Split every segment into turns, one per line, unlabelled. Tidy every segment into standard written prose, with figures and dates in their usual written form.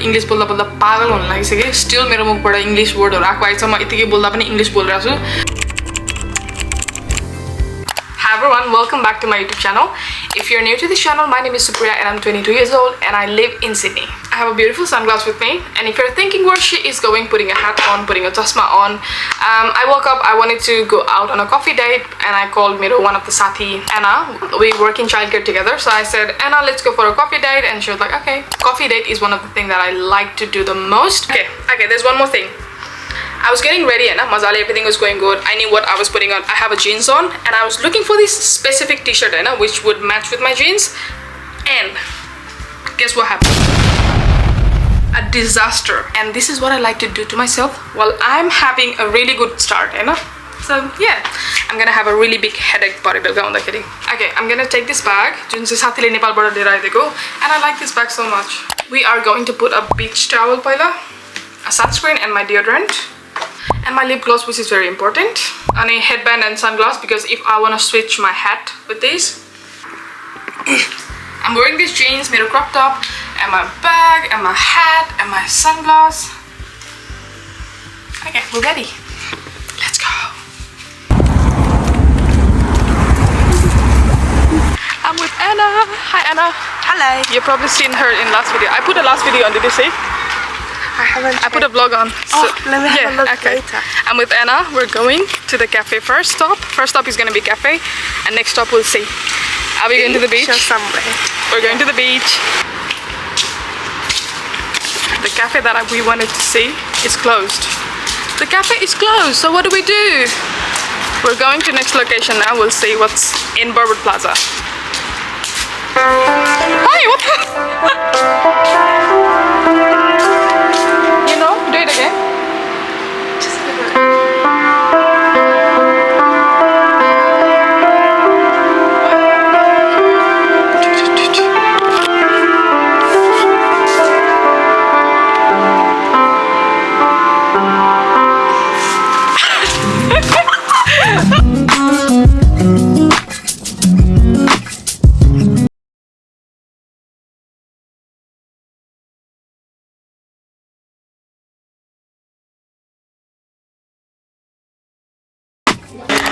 English बोल्दा बोल्दा पागल हुन लागिसके स्टिल मेरो मुखबाट इंग्लिश वर्डहरु आएको आइछ म यतिकै बोल्दा पनि English बोलिरहेछु Hi everyone, welcome back to my YouTube channel. If you're new to this channel, my name is Supriya and I'm 22 years old and I live in Sydney. I have a beautiful sunglass with me, and if you're thinking where she is going, putting a hat on, putting a chasma on, I woke up, I wanted to go out on a coffee date and I called one of the Sathi, Anna. We work in childcare together, so I said, Anna, let's go for a coffee date, and she was like, okay. Coffee date is one of the things that I like to do the most. Okay, there's one more thing. I was getting ready and mazali, everything was going good. I knew what I was putting on. I have a jeans on and I was looking for this specific t-shirt which would match with my jeans, and guess what happened? A disaster. And this is what I like to do to myself while I'm having a really good start, so yeah, I'm gonna have a really big headache bodybuilder on the kidding. Okay, I'm gonna take this bag and I like this bag so much. We are going to put a beach towel paila, a sunscreen and my deodorant, and my lip gloss, which is very important, and a headband and sunglass because if I want to switch my hat with this. I'm wearing these jeans, my crop top, and my bag, and my hat, and my sunglass. Okay, we're ready. Let's go. I'm with Anna. Hi Anna.
Hello.
You've probably seen her in last video. I put a last video on, did you see?
I haven't.
I put a vlog on.
So let me have a look later.
I'm with Anna. We're going to the cafe first stop. First stop is going to be cafe, and next stop we'll see. Are we going to the beach?
Or somewhere.
We're going to the beach. The cafe that we wanted to see is closed. The cafe is closed, so what do? We're going to next location now. We'll see what's in Burwood Plaza. Hi, what the? Do it again.
Just a little.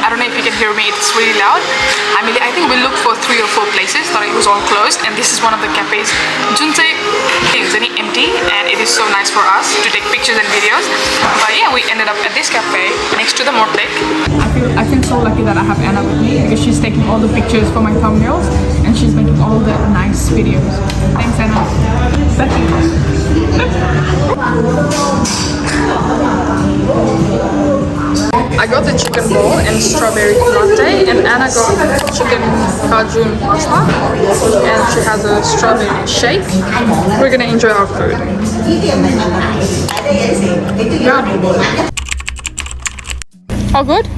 I don't know if you can hear me, it's really loud. I think we looked for 3 or 4 places, thought it was all closed, and this is one of the cafes. Junse is empty, and it is so nice for us to take pictures and videos. But yeah, we ended up at this cafe next to the Mortek. I feel so lucky that I have Anna with me because she's taking all the pictures for my thumbnails and she's making all the nice videos. Thanks Anna. Thank you. I got the chicken bowl and strawberry latte, and Anna got chicken cajun pasta, and she has a strawberry shake. We're gonna enjoy our food. Yeah. All good?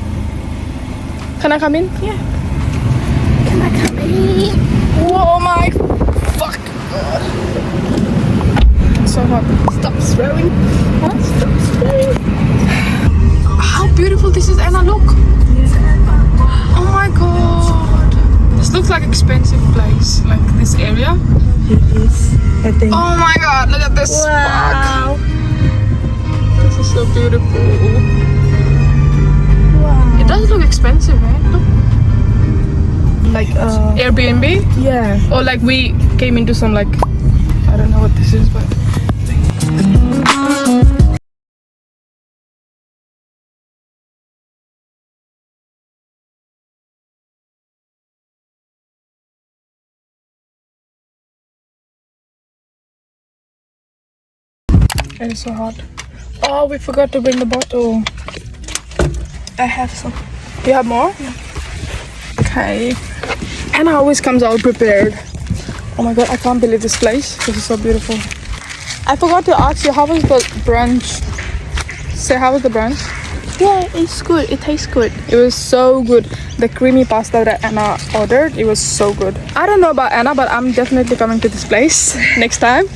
Can I come in?
Yeah. Can I come in?
Whoa, my fuck god. It's so hot.
Stop throwing.
What? Stop throwing. How beautiful this is, Anna, look. Oh my god. This looks like expensive place, like this area.
It is, I think.
Oh my god, look at this.
Wow.
Fuck. This is so beautiful.
Wow.
It does look expensive, right? Look. Like Airbnb?
Yeah.
Or like we came into some I don't know what this is, but it is so hot. Oh, we forgot to bring the bottle.
I have some.
You have more?
Yeah.
Okay. Anna always comes all prepared. Oh my god, I can't believe this place. This is so beautiful. I forgot to ask you, how was the brunch? Say, how was the brunch?
Yeah, it's good. It tastes good.
It was so good. The creamy pasta that Anna ordered, it was so good. I don't know about Anna, but I'm definitely coming to this place next time.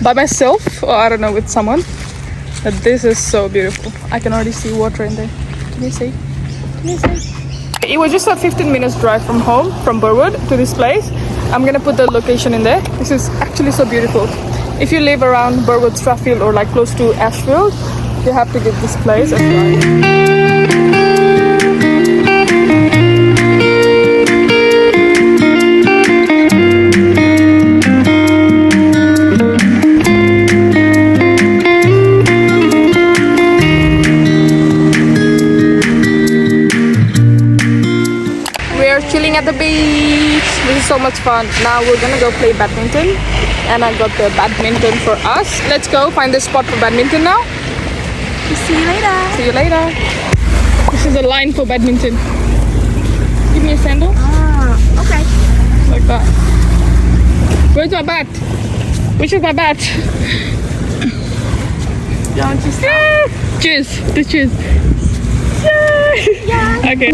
By myself, or I don't know, with someone. But this is so beautiful. I can already see water in there. Can you see? Can you see? It was just a 15 minutes drive from home, from Burwood to this place. I'm gonna put the location in there. This is actually so beautiful. If you live around Burwood, Strathfield, or like close to Ashfield, you have to give this place a try. Chilling at the beach. This is so much fun. Now we're gonna go play badminton, and I got the badminton for us. Let's go find the spot for badminton now.
See you later.
See you later. This is a line for badminton. Give me a sandal.
Okay.
Like that. Where's my bat? Which is my bat?
Don't you stop.
Cheers. The cheers.
Yeah.
Okay.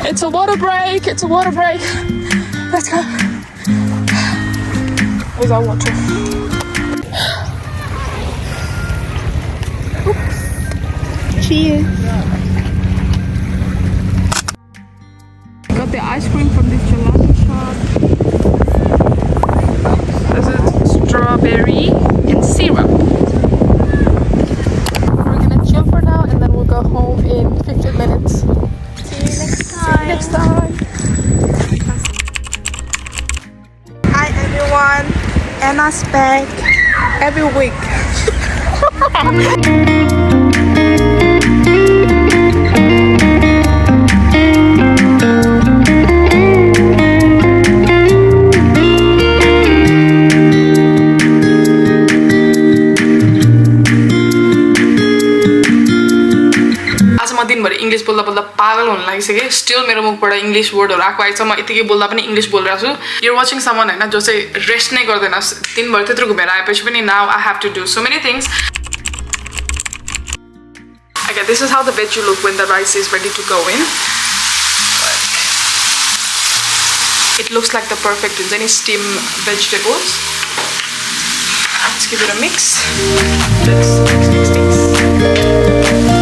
It's a water break. It's a water break. Let's go. Where's our water?
Cheers.
Got the ice cream from this gelato shop. This is strawberry and syrup. We're gonna chill for now and then we'll go home in 15 minutes.
See you next time.
Next time.
Hi everyone. Anna's back every week.
दिनभरि English बोल्दा बोल्दा पागल हुन लागिसक्यो still मेरो मुखबाट English वर्डहरु आएको आइछ म यतिकै बोल्दा पनि इङ्ग्लिस बोलिरहेको छु यु आर वाचिङ समवन हैन जो चाहिँ रेस्ट नै गर्दैन दिनभरि त्यत्रो घुमेर आएपछि पनि now I have to do so many things Okay, this is how the veggie look when the rice is ready to go in. It looks like the perfect any steam vegetables. Let's give it a mix. Let's mix.